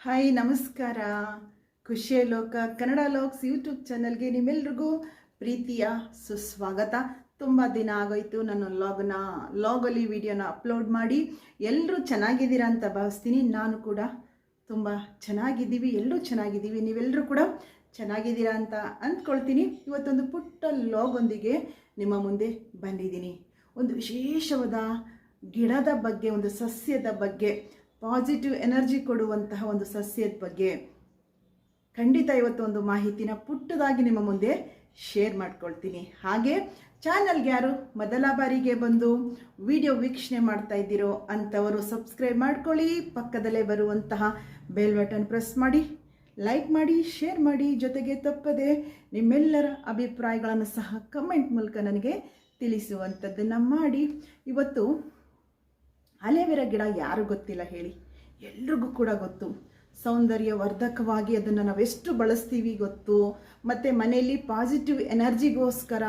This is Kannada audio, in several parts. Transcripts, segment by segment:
ಹಾಯ್ ನಮಸ್ಕಾರ. ಖುಷಿಯ ಲೋಕ ಕನ್ನಡ ಲಾಗ್ಸ್ ಯೂಟ್ಯೂಬ್ ಚಾನಲ್ಗೆ ನಿಮ್ಮೆಲ್ರಿಗೂ ಪ್ರೀತಿಯ ಸುಸ್ವಾಗತ. ತುಂಬ ದಿನ ಆಗೋಯ್ತು ನಾನು ಲಾಗಲ್ಲಿ ವಿಡಿಯೋನ ಅಪ್ಲೋಡ್ ಮಾಡಿ. ಎಲ್ಲರೂ ಚೆನ್ನಾಗಿದ್ದೀರಾ ಅಂತ ಭಾವಿಸ್ತೀನಿ. ನಾನು ಕೂಡ ತುಂಬ ಚೆನ್ನಾಗಿದ್ದೀವಿ, ಎಲ್ಲರೂ ಚೆನ್ನಾಗಿದ್ದೀವಿ, ನೀವೆಲ್ಲರೂ ಕೂಡ ಚೆನ್ನಾಗಿದ್ದೀರಾ ಅಂತ ಅಂದ್ಕೊಳ್ತೀನಿ. ಇವತ್ತೊಂದು ಪುಟ್ಟ ಲಾಗೊಂದಿಗೆ ನಿಮ್ಮ ಮುಂದೆ ಬಂದಿದ್ದೀನಿ. ಒಂದು ವಿಶೇಷವಾದ ಗಿಡದ ಬಗ್ಗೆ, ಒಂದು ಸಸ್ಯದ ಬಗ್ಗೆ, ಪಾಸಿಟಿವ್ ಎನರ್ಜಿ ಕೊಡುವಂತಹ ಒಂದು ಸಸ್ಯದ ಬಗ್ಗೆ ಖಂಡಿತ ಇವತ್ತು ಒಂದು ಮಾಹಿತಿನ ಪುಟ್ಟದಾಗಿ ನಿಮ್ಮ ಮುಂದೆ ಶೇರ್ ಮಾಡ್ಕೊಳ್ತೀನಿ. ಹಾಗೆ ಚಾನಲ್ಗೆ ಯಾರು ಮೊದಲ ಬಾರಿಗೆ ಬಂದು ವಿಡಿಯೋ ವೀಕ್ಷಣೆ ಮಾಡ್ತಾ ಇದ್ದೀರೋ ಅಂಥವರು ಸಬ್ಸ್ಕ್ರೈಬ್ ಮಾಡ್ಕೊಳ್ಳಿ. ಪಕ್ಕದಲ್ಲೇ ಬರುವಂತಹ ಬೆಲ್ ಬಟನ್ ಪ್ರೆಸ್ ಮಾಡಿ, ಲೈಕ್ ಮಾಡಿ, ಶೇರ್ ಮಾಡಿ. ಜೊತೆಗೆ ತಪ್ಪದೆ ನಿಮ್ಮೆಲ್ಲರ ಅಭಿಪ್ರಾಯಗಳನ್ನು ಸಹ ಕಮೆಂಟ್ ಮೂಲಕ ನನಗೆ ತಿಳಿಸುವಂಥದ್ದನ್ನು ಮಾಡಿ. ಇವತ್ತು ಅಲೋವೆರಾ ಗಿಡ ಯಾರು ಗೊತ್ತಿಲ್ಲ ಹೇಳಿ, ಎಲ್ರಿಗೂ ಕೂಡ ಗೊತ್ತು. ಸೌಂದರ್ಯವರ್ಧಕವಾಗಿ ಅದನ್ನು ನಾವೆಷ್ಟು ಬಳಸ್ತೀವಿ ಗೊತ್ತು. ಮತ್ತು ಮನೆಯಲ್ಲಿ ಪಾಸಿಟಿವ್ ಎನರ್ಜಿಗೋಸ್ಕರ,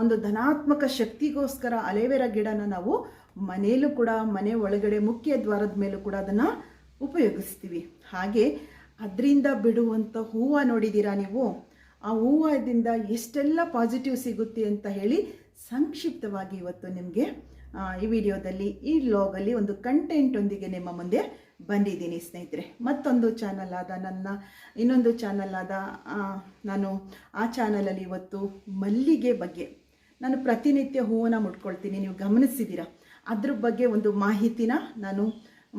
ಒಂದು ಧನಾತ್ಮಕ ಶಕ್ತಿಗೋಸ್ಕರ ಅಲೋವೆರಾ ಗಿಡನ ನಾವು ಮನೆಯಲ್ಲೂ ಕೂಡ, ಮನೆ ಒಳಗಡೆ ಮುಖ್ಯ ದ್ವಾರದ ಮೇಲೂ ಕೂಡ ಅದನ್ನು ಉಪಯೋಗಿಸ್ತೀವಿ. ಹಾಗೆ ಅದರಿಂದ ಬಿಡುವಂಥ ಹೂವು ನೋಡಿದ್ದೀರಾ ನೀವು? ಆ ಹೂವದಿಂದ ಎಷ್ಟೆಲ್ಲ ಪಾಸಿಟಿವ್ ಸಿಗುತ್ತೆ ಅಂತ ಹೇಳಿ ಸಂಕ್ಷಿಪ್ತವಾಗಿ ಇವತ್ತು ನಿಮಗೆ ಈ ವಿಡಿಯೋದಲ್ಲಿ, ಈ ಲಾಗಲ್ಲಿ ಒಂದು ಕಂಟೆಂಟೊಂದಿಗೆ ನಿಮ್ಮ ಮುಂದೆ ಬಂದಿದ್ದೀನಿ ಸ್ನೇಹಿತರೆ. ಮತ್ತೊಂದು ಚಾನಲ್ ಆದ ಇನ್ನೊಂದು ಚಾನಲ್ ಆದ ನಾನು ಆ ಚಾನಲಲ್ಲಿ ಇವತ್ತು ಮಲ್ಲಿಗೆ ಬಗ್ಗೆ, ನಾನು ಪ್ರತಿನಿತ್ಯ ಹೂವನ್ನು ಮುಟ್ಕೊಳ್ತೀನಿ, ನೀವು ಗಮನಿಸಿದ್ದೀರಾ. ಅದ್ರ ಬಗ್ಗೆ ಒಂದು ಮಾಹಿತಿನ ನಾನು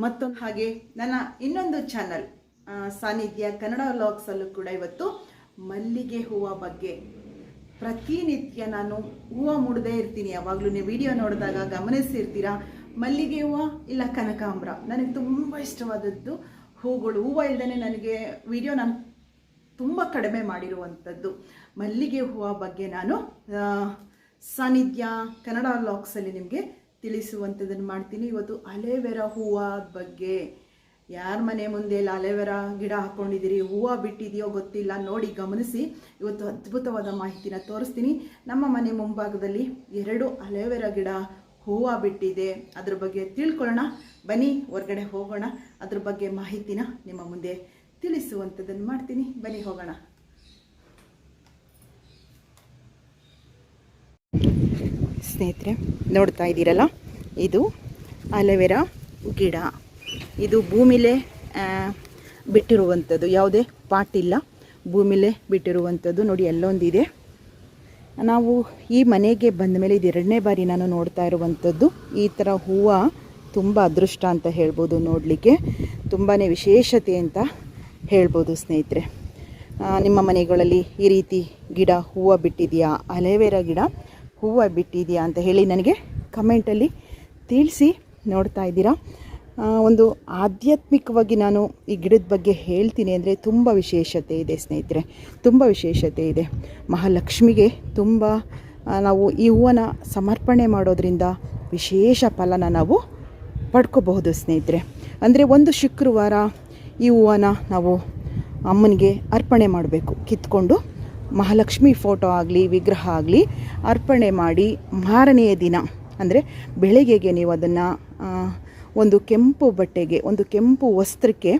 ಮತ್ತೊಂದು, ಹಾಗೆ ನನ್ನ ಇನ್ನೊಂದು ಚಾನಲ್ ಸಾನ್ನಿಧ್ಯ ಕನ್ನಡ ಲಾಗ್ಸಲ್ಲೂ ಕೂಡ ಇವತ್ತು ಮಲ್ಲಿಗೆ ಹೂವು ಬಗ್ಗೆ ಪ್ರತಿನಿತ್ಯ ನಾನು ಹೂವು ಮುಡದೇ ಇರ್ತೀನಿ. ಯಾವಾಗಲೂ ನೀವು ವಿಡಿಯೋ ನೋಡಿದಾಗ ಗಮನಿಸಿರ್ತೀರಾ. ಮಲ್ಲಿಗೆ ಹೂವು ಇಲ್ಲ ಕನಕಾಂಬರ ನನಗೆ ತುಂಬ ಇಷ್ಟವಾದದ್ದು ಹೂಗಳು. ಹೂವು ಇಲ್ಲದೇ ನನಗೆ ವಿಡಿಯೋ ನಾನು ತುಂಬ ಕಡಿಮೆ ಮಾಡಿರುವಂಥದ್ದು. ಮಲ್ಲಿಗೆ ಹೂವು ಬಗ್ಗೆ ನಾನು ಸಾನ್ನಿಧ್ಯ ಕನ್ನಡ ಲಾಗ್ಸಲ್ಲಿ ನಿಮಗೆ ತಿಳಿಸುವಂಥದ್ದನ್ನು ಮಾಡ್ತೀನಿ. ಇವತ್ತು ಅಲೋವೆರಾ ಹೂವು ಬಗ್ಗೆ, ಯಾರ ಮನೆ ಮುಂದೆ ಎಲ್ಲ ಅಲೋವೆರಾ ಗಿಡ ಹಾಕ್ಕೊಂಡಿದ್ದೀರಿ, ಹೂವು ಬಿಟ್ಟಿದೆಯೋ ಗೊತ್ತಿಲ್ಲ, ನೋಡಿ ಗಮನಿಸಿ. ಇವತ್ತು ಅದ್ಭುತವಾದ ಮಾಹಿತಿನ ತೋರಿಸ್ತೀನಿ. ನಮ್ಮ ಮನೆ ಮುಂಭಾಗದಲ್ಲಿ 2 ಅಲೋವೆರಾ ಗಿಡ ಹೂವು ಬಿಟ್ಟಿದೆ. ಅದ್ರ ಬಗ್ಗೆ ತಿಳ್ಕೊಳ್ಳೋಣ ಬನ್ನಿ. ಹೊರಗಡೆ ಹೋಗೋಣ, ಅದ್ರ ಬಗ್ಗೆ ಮಾಹಿತಿನ ನಿಮ್ಮ ಮುಂದೆ ತಿಳಿಸುವಂಥದ್ದನ್ನು ಮಾಡ್ತೀನಿ. ಬನ್ನಿ ಹೋಗೋಣ. ಸ್ನೇಹಿತರೆ ನೋಡ್ತಾ ಇದ್ದೀರಲ್ಲ, ಇದು ಅಲೋವೆರಾ ಗಿಡ. ಇದು ಭೂಮಿಲೇ ಬಿಟ್ಟಿರುವಂಥದ್ದು, ಯಾವುದೇ ಪಾಟ್ ಇಲ್ಲ, ಭೂಮಿಲೇ ಬಿಟ್ಟಿರುವಂಥದ್ದು. ನೋಡಿ ಅಲ್ಲೊಂದಿದೆ. ನಾವು ಈ ಮನೆಗೆ ಬಂದ ಮೇಲೆ ಇದು 2ನೇ ಬಾರಿ ನಾನು ನೋಡ್ತಾ ಇರುವಂಥದ್ದು. ಈ ಥರ ಹೂವು ತುಂಬ ಅದೃಷ್ಟ ಅಂತ ಹೇಳ್ಬೋದು, ನೋಡಲಿಕ್ಕೆ ತುಂಬಾ ವಿಶೇಷತೆ ಅಂತ ಹೇಳ್ಬೋದು ಸ್ನೇಹಿತರೆ. ನಿಮ್ಮ ಮನೆಗಳಲ್ಲಿ ಈ ರೀತಿ ಗಿಡ ಹೂವು ಬಿಟ್ಟಿದೆಯಾ, ಅಲೋವೆರಾ ಗಿಡ ಹೂವು ಬಿಟ್ಟಿದೆಯಾ ಅಂತ ಹೇಳಿ ನನಗೆ ಕಮೆಂಟಲ್ಲಿ ತಿಳಿಸಿ. ನೋಡ್ತಾ ಇದ್ದೀರಾ, ಒಂದು ಆಧ್ಯಾತ್ಮಿಕವಾಗಿ ನಾನು ಈ ಗಿಡದ ಬಗ್ಗೆ ಹೇಳ್ತೀನಿ ಅಂದರೆ ತುಂಬ ವಿಶೇಷತೆ ಇದೆ ಸ್ನೇಹಿತರೆ, ತುಂಬ ವಿಶೇಷತೆ ಇದೆ. ಮಹಾಲಕ್ಷ್ಮಿಗೆ ತುಂಬ ನಾವು ಈ ಹೂವನ್ನು ಸಮರ್ಪಣೆ ಮಾಡೋದ್ರಿಂದ ವಿಶೇಷ ಫಲನ ನಾವು ಪಡ್ಕೋಬಹುದು ಸ್ನೇಹಿತರೆ. ಅಂದರೆ ಒಂದು ಶುಕ್ರವಾರ ಈ ಹೂವನ್ನು ನಾವು ಅಮ್ಮನಿಗೆ ಅರ್ಪಣೆ ಮಾಡಬೇಕು. ಕಿತ್ಕೊಂಡು ಮಹಾಲಕ್ಷ್ಮಿ ಫೋಟೋ ಆಗಲಿ, ವಿಗ್ರಹ ಆಗಲಿ ಅರ್ಪಣೆ ಮಾಡಿ ಮಾರನೆಯ ದಿನ ಅಂದರೆ ಬೆಳಗ್ಗೆಗೆ ನೀವು ಅದನ್ನು ಒಂದು ಕೆಂಪು ಬಟ್ಟೆಗೆ, ಒಂದು ಕೆಂಪು ವಸ್ತ್ರಕ್ಕೆ,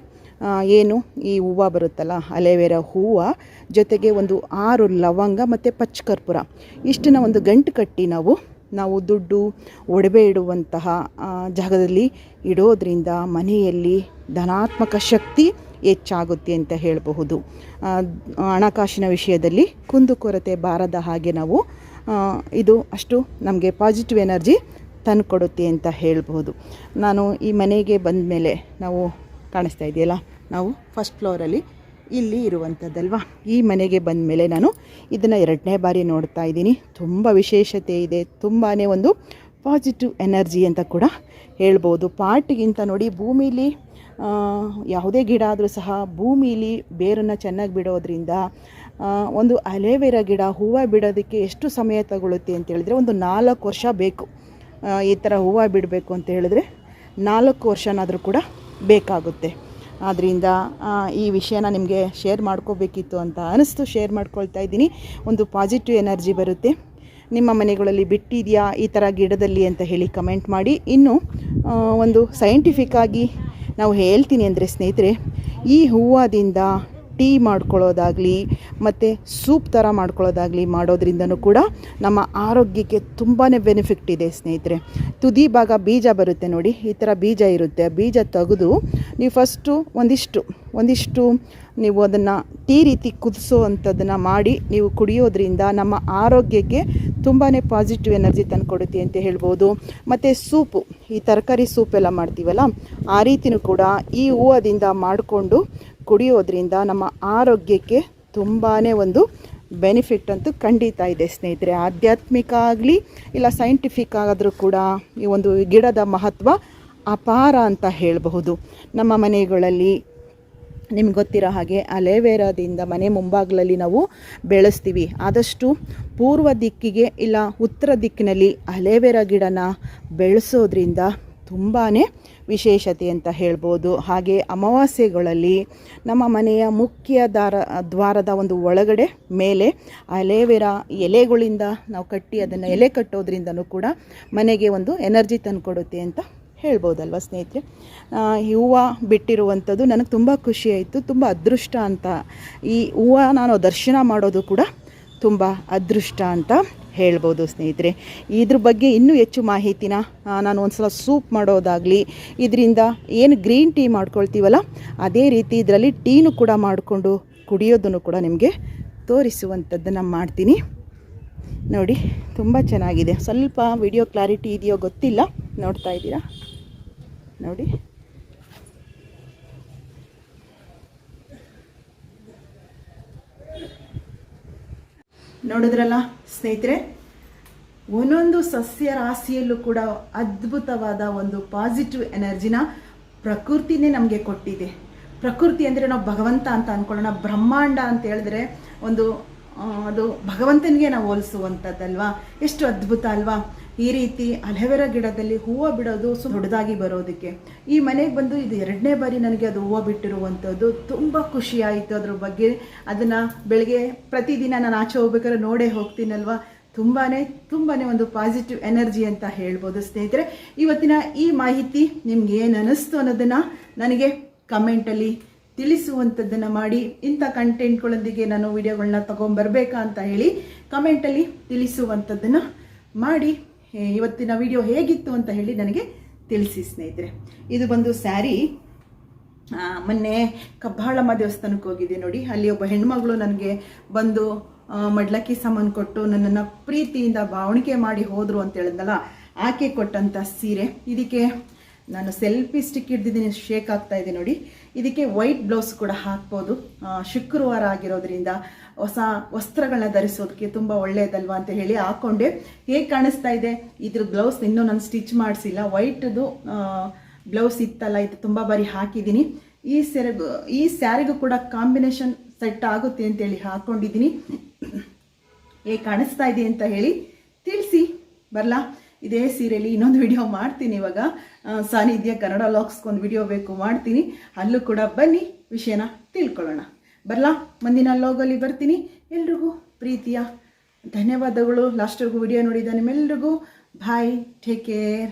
ಏನು ಈ ಹೂವು ಬರುತ್ತಲ್ಲ ಅಲೋವೆರಾ ಹೂವು ಜೊತೆಗೆ ಒಂದು 6 ಲವಂಗ ಮತ್ತು ಪಚ್ಚಕರ್ಪೂರ ಇಷ್ಟನ್ನು ಒಂದು ಗಂಟು ಕಟ್ಟಿ ನಾವು ದುಡ್ಡು ಒಡವೆ ಇಡುವಂತಹ ಜಾಗದಲ್ಲಿ ಇಡೋದ್ರಿಂದ ಮನೆಯಲ್ಲಿ ಧನಾತ್ಮಕ ಶಕ್ತಿ ಹೆಚ್ಚಾಗುತ್ತೆ ಅಂತ ಹೇಳಬಹುದು. ಹಣಕಾಸಿನ ವಿಷಯದಲ್ಲಿ ಕುಂದುಕೊರತೆ ಬಾರದ ಹಾಗೆ ನಾವು ಇದು ಅಷ್ಟು ನಮಗೆ ಪಾಸಿಟಿವ್ ಎನರ್ಜಿ ತಂದುಕೊಡುತ್ತೆ ಅಂತ ಹೇಳ್ಬೋದು. ನಾನು ಈ ಮನೆಗೆ ಬಂದ ಮೇಲೆ, ನಾವು ಕಾಣಿಸ್ತಾ ಇದೆಯಲ್ಲ, ನಾವು ಫಸ್ಟ್ ಫ್ಲೋರಲ್ಲಿ ಇಲ್ಲಿ ಇರುವಂಥದ್ದಲ್ವ, ಈ ಮನೆಗೆ ಬಂದ ಮೇಲೆ ನಾನು ಇದನ್ನು 2ನೇ ಬಾರಿ ನೋಡ್ತಾ ಇದ್ದೀನಿ. ತುಂಬ ವಿಶೇಷತೆ ಇದೆ, ತುಂಬಾ ಒಂದು ಪಾಸಿಟಿವ್ ಎನರ್ಜಿ ಅಂತ ಕೂಡ ಹೇಳ್ಬೋದು. ಪಾಟಿಗಿಂತ ನೋಡಿ, ಭೂಮಿಲಿ ಯಾವುದೇ ಗಿಡ ಆದರೂ ಸಹ ಭೂಮಿಲಿ ಬೇರನ್ನು ಚೆನ್ನಾಗಿ ಬಿಡೋದ್ರಿಂದ, ಒಂದು ಅಲೋವೆರಾ ಗಿಡ ಹೂವು ಬಿಡೋದಕ್ಕೆ ಎಷ್ಟು ಸಮಯ ತಗೊಳ್ಳುತ್ತೆ ಅಂತ ಹೇಳಿದ್ರೆ, ಒಂದು 4 ವರ್ಷ ಬೇಕು. ಈ ಥರ ಹೂವು ಬಿಡಬೇಕು ಅಂತ ಹೇಳಿದ್ರೆ 4 ವರ್ಷನಾದರೂ ಕೂಡ ಬೇಕಾಗುತ್ತೆ. ಆದ್ದರಿಂದ ಈ ವಿಷಯನ ನಿಮಗೆ ಶೇರ್ ಮಾಡ್ಕೋಬೇಕಿತ್ತು ಅಂತ ಅನಿಸ್ತು, ಶೇರ್ ಮಾಡ್ಕೊಳ್ತಾ ಇದ್ದೀನಿ. ಒಂದು ಪಾಸಿಟಿವ್ ಎನರ್ಜಿ ಬರುತ್ತೆ. ನಿಮ್ಮ ಮನೆಗಳಲ್ಲಿ ಬಿಟ್ಟಿದೆಯಾ ಈ ಥರ ಗಿಡದಲ್ಲಿ ಅಂತ ಹೇಳಿ ಕಮೆಂಟ್ ಮಾಡಿ. ಇನ್ನು ಒಂದು ಸೈಂಟಿಫಿಕ್ಕಾಗಿ ನಾವು ಹೇಳ್ತೀನಿ ಅಂದರೆ ಸ್ನೇಹಿತರೆ, ಈ ಹೂವದಿಂದ ಟೀ ಮಾಡ್ಕೊಳ್ಳೋದಾಗಲಿ ಮತ್ತು ಸೂಪ್ ಥರ ಮಾಡ್ಕೊಳ್ಳೋದಾಗಲಿ ಮಾಡೋದ್ರಿಂದನೂ ಕೂಡ ನಮ್ಮ ಆರೋಗ್ಯಕ್ಕೆ ತುಂಬಾ ಬೆನಿಫಿಟ್ ಇದೆ ಸ್ನೇಹಿತರೆ. ತುದಿ ಭಾಗ ಬೀಜ ಬರುತ್ತೆ ನೋಡಿ, ಈ ಥರ ಬೀಜ ಇರುತ್ತೆ. ಬೀಜ ತೆಗೆದು ನೀವು ಫಸ್ಟು ಒಂದಿಷ್ಟು ನೀವು ಅದನ್ನು ಟೀ ರೀತಿ ಕುದಿಸೋ ಅಂಥದ್ದನ್ನು ಮಾಡಿ ನೀವು ಕುಡಿಯೋದ್ರಿಂದ ನಮ್ಮ ಆರೋಗ್ಯಕ್ಕೆ ತುಂಬಾ ಪಾಸಿಟಿವ್ ಎನರ್ಜಿ ತಂದುಕೊಡುತ್ತೆ ಅಂತ ಹೇಳ್ಬೋದು. ಮತ್ತು ಸೂಪು, ಈ ತರಕಾರಿ ಸೂಪೆಲ್ಲ ಮಾಡ್ತೀವಲ್ಲ, ಆ ರೀತಿಯೂ ಕೂಡ ಈ ಹೂವದಿಂದ ಮಾಡಿಕೊಂಡು ಕುಡಿಯೋದ್ರಿಂದ ನಮ್ಮ ಆರೋಗ್ಯಕ್ಕೆ ತುಂಬಾ ಒಂದು ಬೆನಿಫಿಟ್ ಅಂತೂ ಖಂಡಿತ ಇದೆ ಸ್ನೇಹಿತರೆ. ಆಧ್ಯಾತ್ಮಿಕ ಆಗಲಿ ಇಲ್ಲ ಸೈಂಟಿಫಿಕ್ ಆಗಾದರೂ ಕೂಡ ಈ ಒಂದು ಗಿಡದ ಮಹತ್ವ ಅಪಾರ ಅಂತ ಹೇಳಬಹುದು. ನಮ್ಮ ಮನೆಗಳಲ್ಲಿ ನಿಮ್ಗೆ ಗೊತ್ತಿರೋ ಹಾಗೆ ಅಲೆವೇರಾದಿಂದ ಮನೆ ಮುಂಭಾಗಲಲ್ಲಿ ನಾವು ಬೆಳೆಸ್ತೀವಿ. ಆದಷ್ಟು ಪೂರ್ವ ದಿಕ್ಕಿಗೆ ಇಲ್ಲ ಉತ್ತರ ದಿಕ್ಕಿನಲ್ಲಿ ಅಲೆವೇರಾ ಗಿಡನ ಬೆಳೆಸೋದ್ರಿಂದ ತುಂಬಾ ವಿಶೇಷತೆ ಅಂತ ಹೇಳ್ಬೋದು. ಹಾಗೆ ಅಮಾವಾಸ್ಯೆಗಳಲ್ಲಿ ನಮ್ಮ ಮನೆಯ ಮುಖ್ಯ ದ್ವಾರದ ಒಂದು ಒಳಗಡೆ ಮೇಲೆ ಅಲೆವೇರಾ ಎಲೆಗಳಿಂದ ನಾವು ಕಟ್ಟಿ ಅದನ್ನು ಎಲೆ ಕಟ್ಟೋದ್ರಿಂದನೂ ಕೂಡ ಮನೆಗೆ ಒಂದು ಎನರ್ಜಿ ತಂದುಕೊಡುತ್ತೆ ಅಂತ ಹೇಳ್ಬೋದಲ್ವ ಸ್ನೇಹಿತರೆ. ಈ ಹೂವು ಬಿಟ್ಟಿರುವಂಥದ್ದು ನನಗೆ ತುಂಬ ಖುಷಿಯಾಯಿತು, ತುಂಬ ಅದೃಷ್ಟ ಅಂತ. ಈ ಹೂವು ನಾನು ದರ್ಶನ ಮಾಡೋದು ಕೂಡ ತುಂಬ ಅದೃಷ್ಟ ಅಂತ ಹೇಳ್ಬೋದು ಸ್ನೇಹಿತರೆ. ಇದ್ರ ಬಗ್ಗೆ ಇನ್ನೂ ಹೆಚ್ಚು ಮಾಹಿತಿನ ನಾನು ಒಂದು ಸಲ ಸೂಪ್ ಮಾಡೋದಾಗಲಿ, ಇದರಿಂದ ಏನು ಗ್ರೀನ್ ಟೀ ಮಾಡ್ಕೊಳ್ತೀವಲ್ಲ ಅದೇ ರೀತಿ ಇದರಲ್ಲಿ ಟೀನು ಕೂಡ ಮಾಡಿಕೊಂಡು ಕುಡಿಯೋದನ್ನು ಕೂಡ ನಿಮಗೆ ತೋರಿಸುವಂಥದ್ದನ್ನು ಮಾಡ್ತೀನಿ ನೋಡಿ. ತುಂಬ ಚೆನ್ನಾಗಿದೆ. ಸ್ವಲ್ಪ ವಿಡಿಯೋ ಕ್ಲಾರಿಟಿ ಇದೆಯೋ ಗೊತ್ತಿಲ್ಲ, ನೋಡ್ತಾ ಇದ್ದೀರಾ ನೋಡಿ. ನೋಡಿದ್ರಲ್ಲ ಸ್ನೇಹಿತರೆ, ಒಂದೊಂದು ಸಸ್ಯ ರಾಶಿಯಲ್ಲೂ ಕೂಡ ಅದ್ಭುತವಾದ ಒಂದು ಪಾಸಿಟಿವ್ ಎನರ್ಜಿನ ಪ್ರಕೃತಿನೇ ನಮಗೆ ಕೊಟ್ಟಿದೆ. ಪ್ರಕೃತಿ ಅಂದರೆ ನಾವು ಭಗವಂತ ಅಂತ ಅಂದ್ಕೊಳ್ಳೋಣ. ಬ್ರಹ್ಮಾಂಡ ಅಂತ ಹೇಳಿದ್ರೆ ಅದು ಭಗವಂತನಿಗೆ ನಾವು ಹೋಲಿಸುವಂಥದ್ದಲ್ವಾ. ಎಷ್ಟು ಅದ್ಭುತ ಅಲ್ವಾ. ಈ ರೀತಿ ಅಲೆವೆರಾ ಗಿಡದಲ್ಲಿ ಹೂವು ಬಿಡೋದು ದೊಡ್ಡದಾಗಿ ಬರೋದಕ್ಕೆ ಈ ಮನೆಗೆ ಬಂದು ಇದು 2ನೇ ಬಾರಿ ನನಗೆ ಅದು ಹೂವು ಬಿಟ್ಟಿರುವಂಥದ್ದು. ತುಂಬ ಖುಷಿಯಾಯಿತು ಅದ್ರ ಬಗ್ಗೆ. ಅದನ್ನು ಬೆಳಗ್ಗೆ ಪ್ರತಿದಿನ ನಾನು ಆಚೆ ಹೋಗ್ಬೇಕಾದ್ರೆ ನೋಡೇ ಹೋಗ್ತೀನಲ್ವ. ತುಂಬಾ ಒಂದು ಪಾಸಿಟಿವ್ ಎನರ್ಜಿ ಅಂತ ಹೇಳ್ಬೋದು ಸ್ನೇಹಿತರೆ. ಇವತ್ತಿನ ಈ ಮಾಹಿತಿ ನಿಮ್ಗೆ ಏನು ಅನ್ನಿಸ್ತು ಅನ್ನೋದನ್ನು ನನಗೆ ಕಮೆಂಟಲ್ಲಿ ತಿಳಿಸುವಂಥದ್ದನ್ನು ಮಾಡಿ. ಇಂಥ ಕಂಟೆಂಟ್ಗಳೊಂದಿಗೆ ನಾನು ವಿಡಿಯೋಗಳನ್ನ ತೊಗೊಂಬರ್ಬೇಕಾ ಅಂತ ಹೇಳಿ ಕಮೆಂಟಲ್ಲಿ ತಿಳಿಸುವಂಥದ್ದನ್ನು ಮಾಡಿ. ಇವತ್ತಿನ ವಿಡಿಯೋ ಹೇಗಿತ್ತು ಅಂತ ಹೇಳಿ ನನಗೆ ತಿಳಿಸಿ ಸ್ನೇಹಿತರೆ. ಇದು ಬಂದು ಸ್ಯಾರಿ, ಮೊನ್ನೆ ಕಬ್ಬಾಳಮ್ಮ ದೇವಸ್ಥಾನಕ್ಕೆ ಹೋಗಿದ್ದೆ ನೋಡಿ. ಅಲ್ಲಿ ಒಬ್ಬ ಹೆಣ್ಮಗಳು ನನಗೆ ಬಂದು ಮಡ್ಲಕ್ಕಿ ಸಾಮಾನು ಕೊಟ್ಟು ನನ್ನನ್ನು ಪ್ರೀತಿಯಿಂದ ಬಾವಣಿಗೆ ಮಾಡಿ ಹೋದರು ಅಂತ ಹೇಳಿದ್ನಲ್ಲ, ಆಕೆ ಕೊಟ್ಟಂಥ ಸೀರೆ. ಇದಕ್ಕೆ ನಾನು ಸೆಲ್ಫಿ ಸ್ಟಿಕ್ ಹಿಡ್ದಿದ್ದೀನಿ, ಶೇಕ್ ಆಗ್ತಾ ಇದೆ ನೋಡಿ. ಇದಕ್ಕೆ ವೈಟ್ ಬ್ಲೌಸ್ ಕೂಡ ಹಾಕ್ಬೋದು. ಶುಕ್ರವಾರ ಆಗಿರೋದ್ರಿಂದ ಹೊಸ ವಸ್ತ್ರಗಳನ್ನ ಧರಿಸೋದಕ್ಕೆ ತುಂಬ ಒಳ್ಳೆಯದಲ್ವಾ ಅಂತ ಹೇಳಿ ಹಾಕ್ಕೊಂಡೆ. ಹೇಗೆ ಕಾಣಿಸ್ತಾ ಇದೆ ಇದ್ರ ಬ್ಲೌಸ್ ಇನ್ನೂ ನಾನು ಸ್ಟಿಚ್ ಮಾಡಿಸಿಲ್ಲ. ವೈಟ್ದು ಬ್ಲೌಸ್ ಇತ್ತಲ್ಲ, ಇದು ತುಂಬ ಬಾರಿ ಹಾಕಿದ್ದೀನಿ. ಈ ಸ್ಯಾರಿಗೂ ಕೂಡ ಕಾಂಬಿನೇಷನ್ ಸೆಟ್ ಆಗುತ್ತೆ ಅಂತೇಳಿ ಹಾಕ್ಕೊಂಡಿದ್ದೀನಿ. ಹೇಗೆ ಕಾಣಿಸ್ತಾ ಇದೆ ಅಂತ ಹೇಳಿ ತಿಳಿಸಿ ಬರಲಾ. ಇದೇ ಸೀರೆಯಲ್ಲಿ ಇನ್ನೊಂದು ವಿಡಿಯೋ ಮಾಡ್ತೀನಿ. ಇವಾಗ ಸಾನ್ನಿಧ್ಯ ಕನ್ನಡ ಲಾಗ್ಸ್ಗೊಂದು ವಿಡಿಯೋ ಬೇಕು, ಮಾಡ್ತೀನಿ. ಅಲ್ಲೂ ಕೂಡ ಬನ್ನಿ, ವಿಷಯನ ತಿಳ್ಕೊಳ್ಳೋಣ. ಬರಲಾ, ಮುಂದಿನ ಲಾಗಲ್ಲಿ ಬರ್ತೀನಿ. ಎಲ್ರಿಗೂ ಪ್ರೀತಿಯ ಧನ್ಯವಾದಗಳು. ಲಾಸ್ಟ್ವರೆಗೂ ವಿಡಿಯೋ ನೋಡಿದ ನಿಮ್ಮೆಲ್ರಿಗೂ ಬಾಯ್, ಟೇಕ್ ಕೇರ್.